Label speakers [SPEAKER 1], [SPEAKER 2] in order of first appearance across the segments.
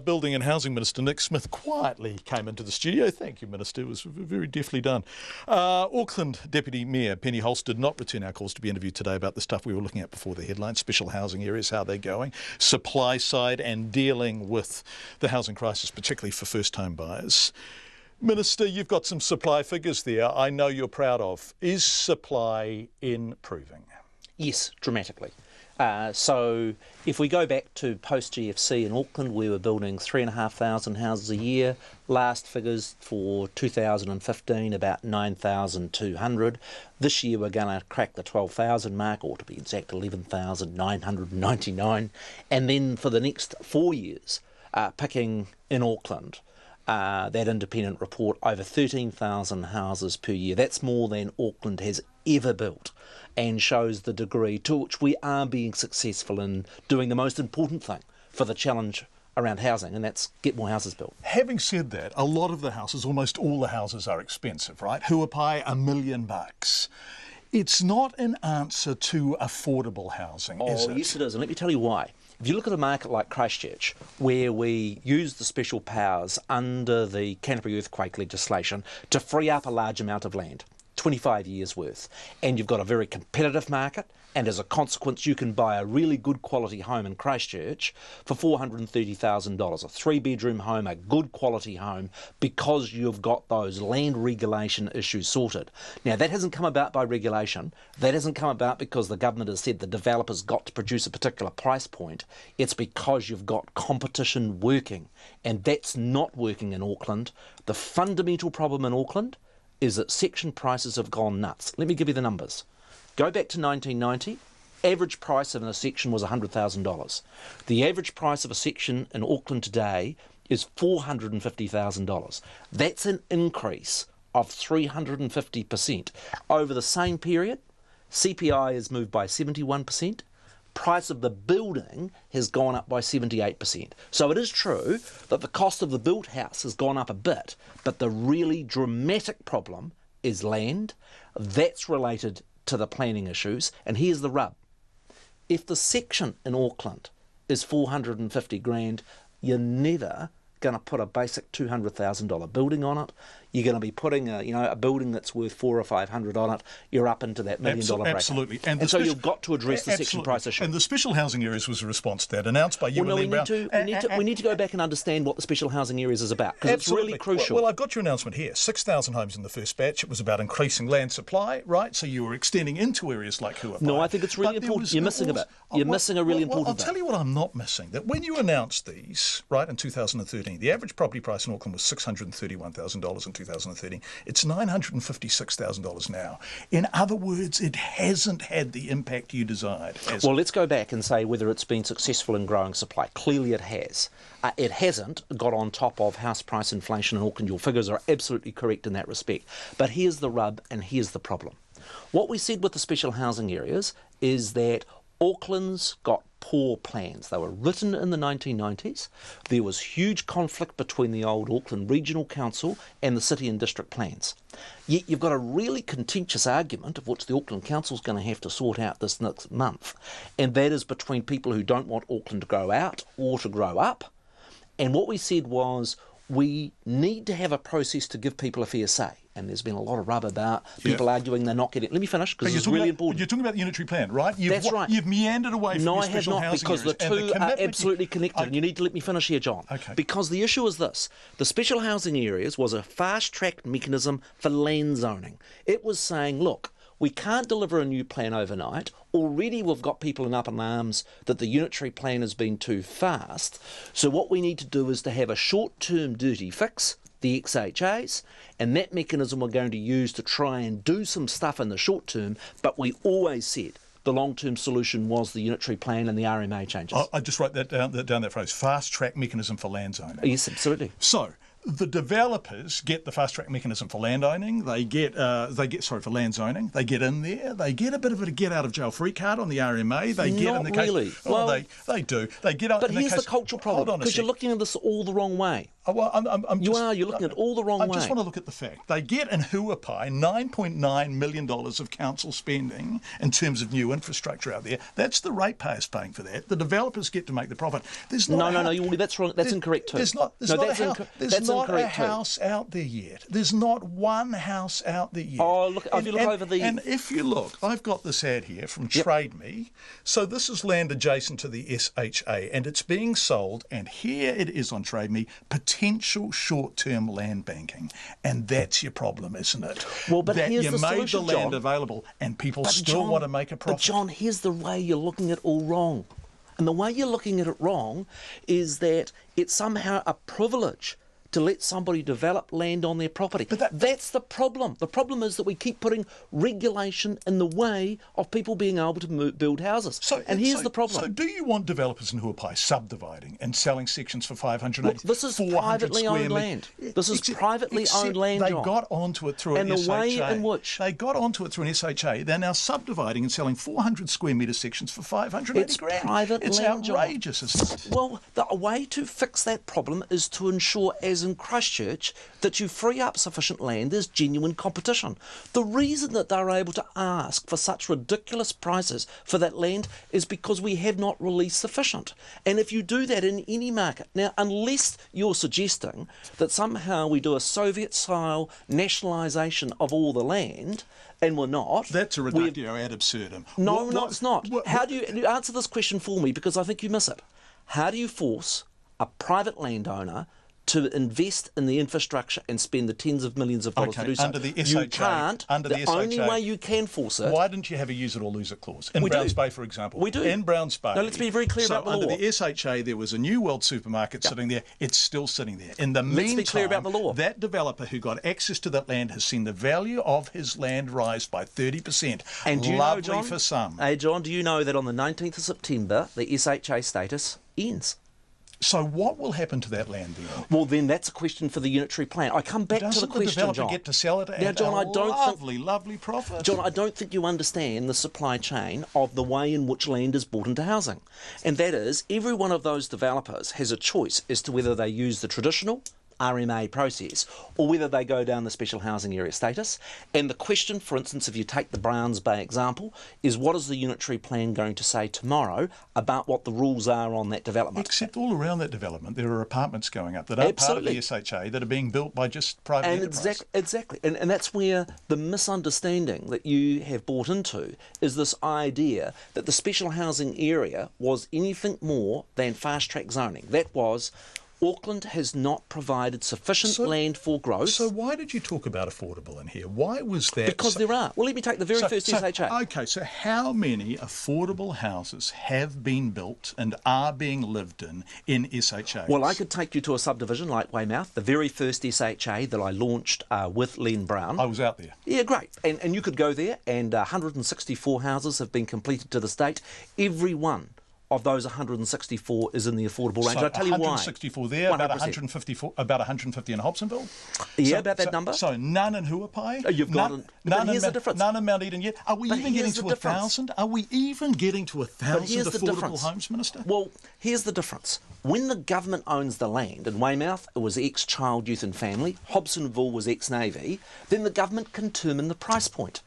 [SPEAKER 1] Building and Housing Minister Nick Smith quietly came into the studio. Thank you, Minister. It was very deftly done. Auckland Deputy Mayor Penny Holst did not return our calls to be interviewed today about the stuff we were looking at before the headlines, special housing areas, how they're going, supply side and dealing with the housing crisis, particularly for first home buyers. Minister, you've got some supply figures there I know you're proud of. Is supply improving?
[SPEAKER 2] Yes, dramatically. So if we go back to post-GFC in Auckland, we were building 3,500 houses a year. Last figures for 2015, about 9,200. This year we're going to crack the 12,000 mark, or to be exact, 11,999. And then for the next 4 years, picking in Auckland, that independent report, over 13,000 houses per year. That's more than Auckland has ever built, and shows the degree to which we are being successful in doing the most important thing for the challenge around housing, and that's get more houses built.
[SPEAKER 1] Having said that, a lot of the houses, almost all the houses, are expensive, right? Huapai, $1 million. It's not an answer to affordable housing, is it?
[SPEAKER 2] Yes it is, and let me tell you why. If you look at a market like Christchurch, where we use the special powers under the Canterbury earthquake legislation to free up a large amount of land, 25 years worth, and you've got a very competitive market, and as a consequence you can buy a really good quality home in Christchurch for $430,000, a 3-bedroom home, a good quality home, because you've got those land regulation issues sorted. Now that hasn't come about by regulation, that hasn't come about because the government has said the developer's got to produce a particular price point. It's because you've got competition working, and that's not working in Auckland. The fundamental problem in Auckland is that section prices have gone nuts. Let me give you the numbers. Go back to 1990, average price of a section was $100,000. The average price of a section in Auckland today is $450,000. That's an increase of 350%. Over the same period, CPI has moved by 71%. Price of the building has gone up by 78%. So it is true that the cost of the built house has gone up a bit, but the really dramatic problem is land. That's related to the planning issues, and here's the rub. If the section in Auckland is 450 grand, you're never going to put a basic $200,000 building on it. You're going to be putting a building that's worth $400 or $500 on it. You're up into that $1 million bracket.
[SPEAKER 1] Absolutely,
[SPEAKER 2] and so you've got to address the section price issue.
[SPEAKER 1] And the special housing areas was a response to that, announced by you.
[SPEAKER 2] Well, no, we need to go back and understand what the special housing areas is about, because it's really crucial.
[SPEAKER 1] Well, I've got your announcement here. 6,000 homes in the first batch. It was about increasing land supply, right? So you were extending into areas like Huapai.
[SPEAKER 2] No, I think it's really important. You're missing a bit. You're missing a really important bit.
[SPEAKER 1] I'll tell you what I'm not missing. That when you announced these, right, in 2013, the average property price in Auckland was $631,000 in 2013. It's $956,000 now. In other words, it hasn't had the impact you desired.
[SPEAKER 2] Well, let's go back and say whether it's been successful in growing supply. Clearly it has. It hasn't got on top of house price inflation in Auckland. Your figures are absolutely correct in that respect. But here's the rub and here's the problem. What we said with the special housing areas is that Auckland's got poor plans. They were written in the 1990s. There was huge conflict between the old Auckland Regional Council and the city and district plans. Yet you've got a really contentious argument, of which the Auckland Council's going to have to sort out this next month, and that is between people who don't want Auckland to grow out or to grow up. And what we said was, we need to have a process to give people a fair say. And there's been a lot of rub about people arguing they're not getting... Let me finish, because it's really important.
[SPEAKER 1] You're talking about the unitary plan, right?
[SPEAKER 2] That's right.
[SPEAKER 1] You've meandered away from your special housing
[SPEAKER 2] because the two are absolutely connected. And you need to let me finish here, John.
[SPEAKER 1] Okay.
[SPEAKER 2] Because the issue is this. The special housing areas was a fast-track mechanism for land zoning. It was saying, look, we can't deliver a new plan overnight. Already we've got people in up in arms that the unitary plan has been too fast. So what we need to do is to have a short-term dirty fix, the XHAs, and that mechanism we're going to use to try and do some stuff in the short term, but we always said the long-term solution was the unitary plan and the RMA changes.
[SPEAKER 1] I just wrote that down that phrase, fast-track mechanism for land zoning.
[SPEAKER 2] Yes, absolutely.
[SPEAKER 1] So the developers get the fast-track mechanism for land owning. For land zoning. They get in there. They get a bit of a get-out-of-jail-free card on the RMA. They get
[SPEAKER 2] Not
[SPEAKER 1] in the case.
[SPEAKER 2] really.
[SPEAKER 1] Well, they do. They get.
[SPEAKER 2] But here's the cultural problem, because you're looking at this all the wrong way.
[SPEAKER 1] Well,
[SPEAKER 2] You're looking at it all the wrong way.
[SPEAKER 1] I just want to look at the fact. They get in Huapai $9.9 million of council spending in terms of new infrastructure out there. That's the ratepayers paying for that. The developers get to make the profit. There's not
[SPEAKER 2] that's wrong. That's incorrect too.
[SPEAKER 1] There's not a house out there yet. There's not one house out there yet.
[SPEAKER 2] Oh, look, if you look over the...
[SPEAKER 1] And if you look, I've got this ad here from Trade Me. So this is land adjacent to the SHA, and it's being sold, and here it is on Trade Me, potential short-term land banking. And that's your problem, isn't it?
[SPEAKER 2] Well, but
[SPEAKER 1] that
[SPEAKER 2] here's
[SPEAKER 1] you
[SPEAKER 2] the
[SPEAKER 1] made
[SPEAKER 2] solution,
[SPEAKER 1] the land
[SPEAKER 2] John.
[SPEAKER 1] available, and people still want to make a profit.
[SPEAKER 2] But John, here's the way you're looking at it all wrong. And the way you're looking at it wrong is that it's somehow a privilege to let somebody develop land on their property. But that's the problem. The problem is that we keep putting regulation in the way of people being able to build houses. Here's the problem.
[SPEAKER 1] So do you want developers in Huapai subdividing and selling sections for 580,
[SPEAKER 2] Look, this is privately owned land. This is privately owned land,
[SPEAKER 1] They
[SPEAKER 2] John.
[SPEAKER 1] got onto it through an SHA.
[SPEAKER 2] And the way in which...
[SPEAKER 1] They got onto it through an SHA. They're now subdividing and selling 400 square metre sections for 580
[SPEAKER 2] it's
[SPEAKER 1] grand.
[SPEAKER 2] Private
[SPEAKER 1] it's
[SPEAKER 2] land,
[SPEAKER 1] outrageous,
[SPEAKER 2] John.
[SPEAKER 1] isn't it?
[SPEAKER 2] Well, the way to fix that problem is to ensure, as in Christchurch, that you free up sufficient land, there's genuine competition. The reason that they're able to ask for such ridiculous prices for that land is because we have not released sufficient. And if you do that in any market, now, unless you're suggesting that somehow we do a Soviet-style nationalisation of all the land, and we're not...
[SPEAKER 1] That's a reductio ad absurdum.
[SPEAKER 2] No, it's not. How do you answer this question for me, because I think you miss it. How do you force a private landowner to invest in the infrastructure and spend the tens of millions of dollars to do so?
[SPEAKER 1] Under the SHA,
[SPEAKER 2] you can't. The only way you can force it...
[SPEAKER 1] Why didn't you have a use it or lose it clause? In Browns Bay, for example.
[SPEAKER 2] We do.
[SPEAKER 1] In Browns Bay.
[SPEAKER 2] Now, let's be very clear about the law.
[SPEAKER 1] Under the SHA, there was a New World supermarket sitting there. It's still sitting there. In the meantime,
[SPEAKER 2] let's be clear about the law.
[SPEAKER 1] That developer who got access to that land has seen the value of his land rise by 30%.
[SPEAKER 2] And do you
[SPEAKER 1] Lovely
[SPEAKER 2] know, John,
[SPEAKER 1] for some.
[SPEAKER 2] Hey, John, do you know that on the 19th of September, the SHA status ends?
[SPEAKER 1] So what will happen to that land then?
[SPEAKER 2] Well, then that's a question for the unitary plan. I come back to the question,
[SPEAKER 1] Doesn't the developer
[SPEAKER 2] John.
[SPEAKER 1] get to sell it at
[SPEAKER 2] John,
[SPEAKER 1] lovely profit?
[SPEAKER 2] John, I don't think you understand the supply chain of the way in which land is brought into housing. And that is, every one of those developers has a choice as to whether they use the traditional RMA process or whether they go down the special housing area status. And the question, for instance, if you take the Browns Bay example, is what is the unitary plan going to say tomorrow about what the rules are on that development?
[SPEAKER 1] Except all around that development, there are apartments going up that aren't part of the SHA that are being built by just private enterprise.
[SPEAKER 2] Exactly. And that's where the misunderstanding that you have bought into is this idea that the special housing area was anything more than fast-track zoning. That was... Auckland has not provided sufficient land for growth.
[SPEAKER 1] So why did you talk about affordable in here? Why was that?
[SPEAKER 2] Because there are. Well, let me take the very first SHA.
[SPEAKER 1] Okay, so how many affordable houses have been built and are being lived in SHA?
[SPEAKER 2] Well, I could take you to a subdivision like Weymouth, the very first SHA that I launched with Len Brown.
[SPEAKER 1] I was out there.
[SPEAKER 2] Yeah, great. And you could go there, and 164 houses have been completed to this date. Every one of those 164 is in the affordable range.
[SPEAKER 1] So
[SPEAKER 2] I'll tell you why.
[SPEAKER 1] 164 there,
[SPEAKER 2] 100%.
[SPEAKER 1] about 150 in Hobsonville?
[SPEAKER 2] Yeah, about that number.
[SPEAKER 1] So none in Huapai?
[SPEAKER 2] You've got
[SPEAKER 1] none
[SPEAKER 2] here's the difference.
[SPEAKER 1] None in Mount Eden yet? Are we even getting to 1,000? Are we even getting to 1,000 affordable homes, Minister?
[SPEAKER 2] Well, here's the difference. When the government owns the land, in Weymouth it was ex-Child, Youth and Family, Hobsonville was ex-Navy, then the government can determine the price point.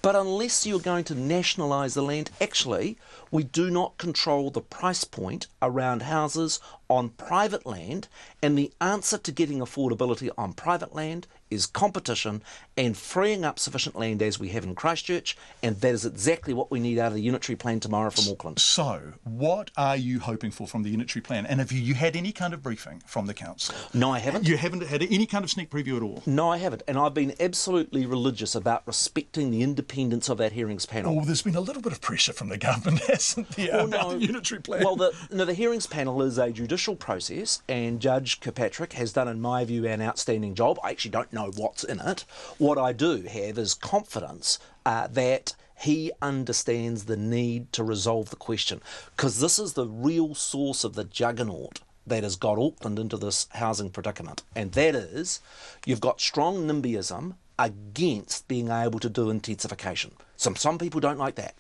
[SPEAKER 2] But unless you're going to nationalise the land, actually, we do not control the price point around houses on private land, and the answer to getting affordability on private land is competition and freeing up sufficient land as we have in Christchurch, and that is exactly what we need out of the unitary plan tomorrow from Auckland.
[SPEAKER 1] So, what are you hoping for from the unitary plan? And have you had any kind of briefing from the council?
[SPEAKER 2] No, I haven't.
[SPEAKER 1] You haven't had any kind of sneak preview at all?
[SPEAKER 2] No, I haven't. And I've been absolutely religious about respecting the independence of that hearings panel.
[SPEAKER 1] Oh, there's been a little bit of pressure from the government, hasn't there, about the unitary plan?
[SPEAKER 2] Well, the hearings panel is a judicial process, and Judge Kirkpatrick has done, in my view, an outstanding job. I actually don't know what's in it. What I do have is confidence that he understands the need to resolve the question, because this is the real source of the juggernaut that has got Auckland into this housing predicament, and that is you've got strong NIMBYism against being able to do intensification. Some people don't like that.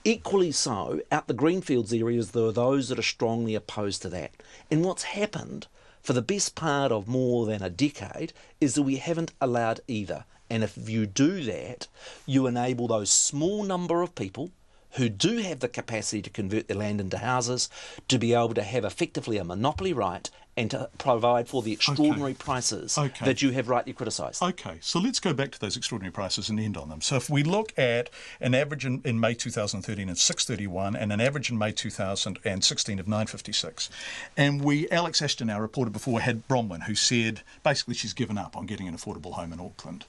[SPEAKER 2] Equally so, out the Greenfields areas, there are those that are strongly opposed to that. And what's happened for the best part of more than a decade is that we haven't allowed either. And if you do that, you enable those small number of people who do have the capacity to convert their land into houses to be able to have effectively a monopoly right and to provide for the extraordinary prices that you have rightly criticised.
[SPEAKER 1] Okay, so let's go back to those extraordinary prices and end on them. So if we look at an average in May 2013 of 631 and an average in May 2016 of 956, and Alex Ashton, our reporter before, had Bronwyn, who said basically she's given up on getting an affordable home in Auckland.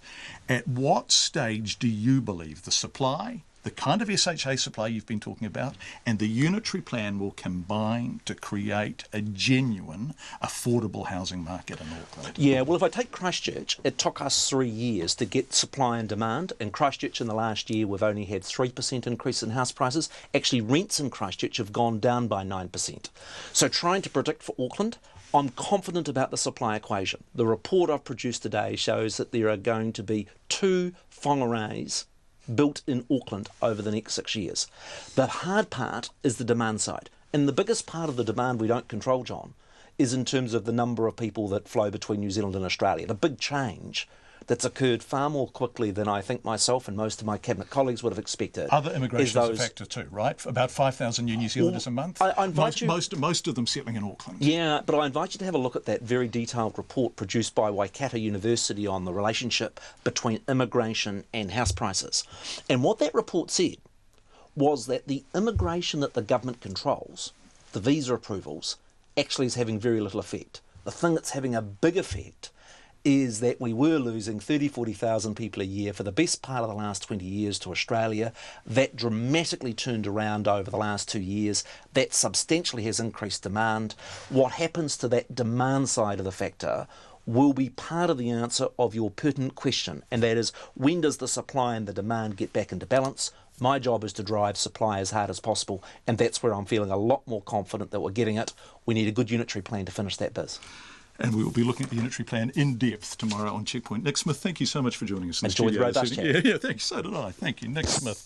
[SPEAKER 1] At what stage do you believe the supply, the kind of SHA supply you've been talking about, and the unitary plan will combine to create a genuine affordable housing market in Auckland?
[SPEAKER 2] Yeah, well, if I take Christchurch, it took us 3 years to get supply and demand. In Christchurch in the last year, we've only had 3% increase in house prices. Actually, rents in Christchurch have gone down by 9%. So trying to predict for Auckland, I'm confident about the supply equation. The report I've produced today shows that there are going to be 2 whangareis built in Auckland over the next 6 years. The hard part is the demand side. And the biggest part of the demand we don't control, John, is in terms of the number of people that flow between New Zealand and Australia. The big change that's occurred far more quickly than I think myself and most of my cabinet colleagues would have expected.
[SPEAKER 1] Other immigration is a factor too, right? About 5,000 new New Zealanders a month.
[SPEAKER 2] I invite
[SPEAKER 1] most of them settling in Auckland.
[SPEAKER 2] Yeah, but I invite you to have a look at that very detailed report produced by Waikato University on the relationship between immigration and house prices. And what that report said was that the immigration that the government controls, the visa approvals, actually is having very little effect. The thing that's having a big effect is that we were losing 40,000 people a year for the best part of the last 20 years to Australia. That dramatically turned around over the last 2 years. That substantially has increased demand. What happens to that demand side of the factor will be part of the answer of your pertinent question, and that is, when does the supply and the demand get back into balance? My job is to drive supply as hard as possible, and that's where I'm feeling a lot more confident that we're getting it. We need a good unitary plan to finish that biz.
[SPEAKER 1] And we will be looking at the unitary plan in depth tomorrow on Checkpoint. Nick Smith, thank you so much for joining us in the
[SPEAKER 2] studio.
[SPEAKER 1] studio.
[SPEAKER 2] Enjoyed the robust chat.
[SPEAKER 1] Yeah, thank you. So did I. Thank you, Nick Smith.